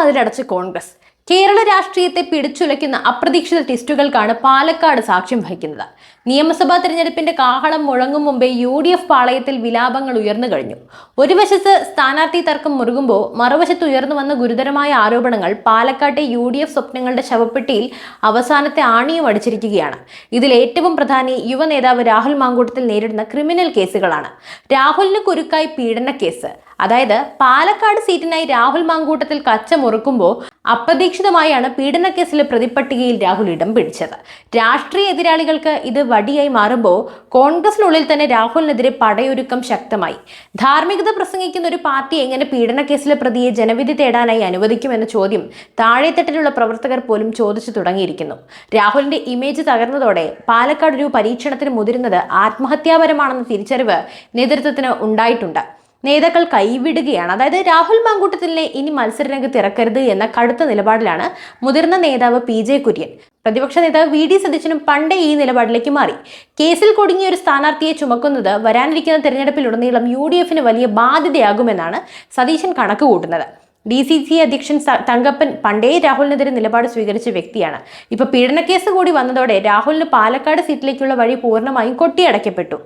വാതിലടച്ച് കോൺഗ്രസ്. കേരള രാഷ്ട്രീയത്തെ പിടിച്ചുലയ്ക്കുന്ന അപ്രതീക്ഷിത ട്വിസ്റ്റുകൾക്കാണ് പാലക്കാട് സാക്ഷ്യം വഹിക്കുന്നത്. നിയമസഭാ തെരഞ്ഞെടുപ്പിന്റെ കാഹളം മുഴങ്ങും മുമ്പേ UDF പാളയത്തിൽ വിലാപങ്ങൾ ഉയർന്നു കഴിഞ്ഞു. ഒരു വശത്ത് സ്ഥാനാർത്ഥി തർക്കം മുറുകുമ്പോൾ മറുവശത്ത് ഉയർന്നു വന്ന ഗുരുതരമായ ആരോപണങ്ങൾ പാലക്കാട്ടെ UDF സ്വപ്നങ്ങളുടെ ശവപ്പെട്ടിയിൽ അവസാനത്തെ ആണിയും അടിച്ചിരിക്കുകയാണ്. ഇതിൽ ഏറ്റവും പ്രധാനി യുവ നേതാവ് രാഹുൽ മാങ്കൂട്ടത്തിൽ നേരിടുന്ന ക്രിമിനൽ കേസുകളാണ്. രാഹുലിന് കുരുക്കായി പീഡന കേസ്. അതായത് പാലക്കാട് സീറ്റിനായി രാഹുൽ മാങ്കൂട്ടത്തിൽ കച്ച മുറുക്കുമ്പോൾ അപ്രതീക്ഷിതമായാണ് പീഡനക്കേസിലെ പ്രതിപ്പട്ടികയിൽ രാഹുൽ ഇടം പിടിച്ചത്. രാഷ്ട്രീയ എതിരാളികൾക്ക് ഇത് വടിയായി മാറുമ്പോൾ കോൺഗ്രസിനുള്ളിൽ തന്നെ രാഹുലിനെതിരെ പടയൊരുക്കം ശക്തമായി. ധാർമ്മികത പ്രസംഗിക്കുന്ന ഒരു പാർട്ടി എങ്ങനെ പീഡനക്കേസിലെ പ്രതിയെ ജനവിധി തേടാനായി അനുവദിക്കുമെന്ന ചോദ്യം താഴെത്തട്ടിലുള്ള പ്രവർത്തകർ പോലും ചോദിച്ചു തുടങ്ങിയിരിക്കുന്നു. രാഹുലിന്റെ ഇമേജ് തകർന്നതോടെ പാലക്കാട് ഒരു പരീക്ഷണത്തിന് മുതിരുന്നത് ആത്മഹത്യാപരമാണെന്ന തിരിച്ചറിവ് നേതൃത്വത്തിന് ഉണ്ടായിട്ടുണ്ട്. നേതാക്കൾ കൈവിടുകയാണ്. അതായത് രാഹുൽ മാങ്കൂട്ടത്തിലിനെ ഇനി മത്സരരംഗത്ത് ഇറക്കരുത് എന്ന കടുത്ത നിലപാടിലാണ് മുതിർന്ന നേതാവ് PJ കുര്യൻ. പ്രതിപക്ഷ നേതാവ് VD സതീശനും പണ്ടേ ഈ നിലപാടിലേക്ക് മാറി. കേസിൽ കുടുങ്ങിയ ഒരു സ്ഥാനാർത്ഥിയെ ചുമക്കുന്നത് വരാനിരിക്കുന്ന തെരഞ്ഞെടുപ്പിലുടനീളം UDFന് വലിയ ബാധ്യതയാകുമെന്നാണ് സതീശൻ കണക്ക് കൂട്ടുന്നത്. DCC അധ്യക്ഷൻ തങ്കപ്പൻ പണ്ടേ രാഹുലിനെതിരെ നിലപാട് സ്വീകരിച്ച വ്യക്തിയാണ്. ഇപ്പൊ പീഡനക്കേസ് കൂടി വന്നതോടെ രാഹുലിന് പാലക്കാട് സീറ്റിലേക്കുള്ള വഴി പൂർണ്ണമായും കൊട്ടിയടയ്ക്കപ്പെട്ടു.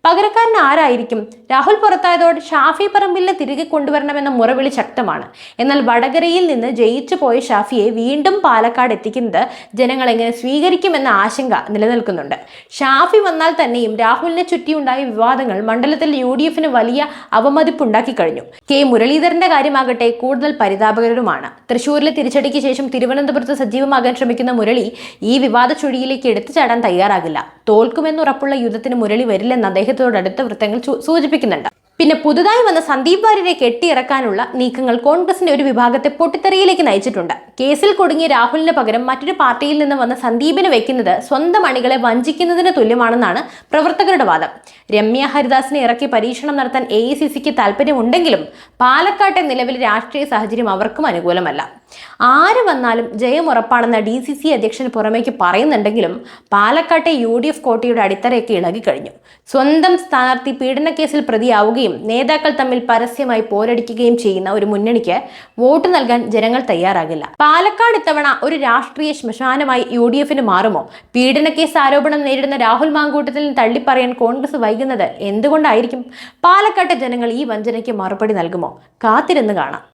പകരക്കാരൻ ആരായിരിക്കും? രാഹുൽ പുറത്തായതോടെ ഷാഫി പറമ്പിലിനെ തിരികെ കൊണ്ടുവരണമെന്ന മുറവിളി ശക്തമാണ്. എന്നാൽ വടകരയിൽ നിന്ന് ജയിച്ചു പോയ ഷാഫിയെ വീണ്ടും പാലക്കാട് എത്തിക്കുന്നത് ജനങ്ങൾ എങ്ങനെ സ്വീകരിക്കുമെന്ന ആശങ്ക നിലനിൽക്കുന്നുണ്ട്. ഷാഫി വന്നാൽ തന്നെയും രാഹുലിനെ ചുറ്റിയുണ്ടായ വിവാദങ്ങൾ മണ്ഡലത്തിൽ UDFന് വലിയ അവമതിപ്പുണ്ടാക്കി കഴിഞ്ഞു. മുരളീധരന്റെ കാര്യമാകട്ടെ കൂടുതൽ പരിതാപകരവുമാണ്. തൃശൂരിലെ തിരിച്ചടിക്ക് ശേഷം തിരുവനന്തപുരത്ത് സജീവമാകാൻ ശ്രമിക്കുന്ന മുരളി ഈ വിവാദ ചുഴിയിലേക്ക് എടുത്തു ചാടാൻ തയ്യാറാകില്ല. തോൽക്കുമെന്നുറപ്പുള്ള യുദ്ധത്തിന് മുരളി വരില്ലെന്ന് അദ്ദേഹത്തോട് അടുത്ത വൃത്തങ്ങൾ സൂചിപ്പിക്കുന്നുണ്ട്. പിന്നെ പുതുതായി വന്ന സന്ദീപ് വാര്യരെ കെട്ടിയിറക്കാനുള്ള നീക്കങ്ങൾ കോൺഗ്രസിന്റെ ഒരു വിഭാഗത്തെ പൊട്ടിത്തെറിയിലേക്ക് നയിച്ചിട്ടുണ്ട്. കേസിൽ കുടുങ്ങിയ രാഹുലിന് പകരം മറ്റൊരു പാർട്ടിയിൽ നിന്ന് വന്ന സന്ദീപിനെ വെക്കുന്നത് സ്വന്തം അണികളെ വഞ്ചിക്കുന്നതിന് തുല്യമാണെന്നാണ് പ്രവർത്തകരുടെ വാദം. രമ്യ ഹരിദാസിനെ ഇറക്കി പരീക്ഷണം നടത്താൻ AICCക്ക് താല്പര്യമുണ്ടെങ്കിലും പാലക്കാട്ടെ നിലവിലെ രാഷ്ട്രീയ സാഹചര്യം അവർക്കും അനുകൂലമല്ല. ആര് വന്നാലും ജയം ഉറപ്പാണെന്ന DCC അധ്യക്ഷന് പുറമേക്ക് പറയുന്നുണ്ടെങ്കിലും പാലക്കാട്ടെ UDF കോട്ടയുടെ അടിത്തറയൊക്കെ ഇളകിക്കഴിഞ്ഞു. സ്വന്തം സ്ഥാനാർത്ഥി പീഡനക്കേസിൽ പ്രതിയാവുകയും നേതാക്കൾ തമ്മിൽ പരസ്യമായി പോരടിക്കുകയും ചെയ്യുന്ന ഒരു മുന്നണിക്ക് വോട്ട് നൽകാൻ ജനങ്ങൾ തയ്യാറാകില്ല. പാലക്കാട് ഇത്തവണ ഒരു രാഷ്ട്രീയ ശ്മശാനമായി UDFന് മാറുമോ? പീഡനക്കേസ് ആരോപണം നേരിടുന്ന രാഹുൽ മാങ്കൂട്ടത്തിൽ തള്ളിപ്പറയാൻ കോൺഗ്രസ് വൈകുന്നത് എന്തുകൊണ്ടായിരിക്കും? പാലക്കാട്ടെ ജനങ്ങൾ ഈ വഞ്ചനയ്ക്ക് മറുപടി നൽകുമോ? കാത്തിരുന്ന് കാണാം.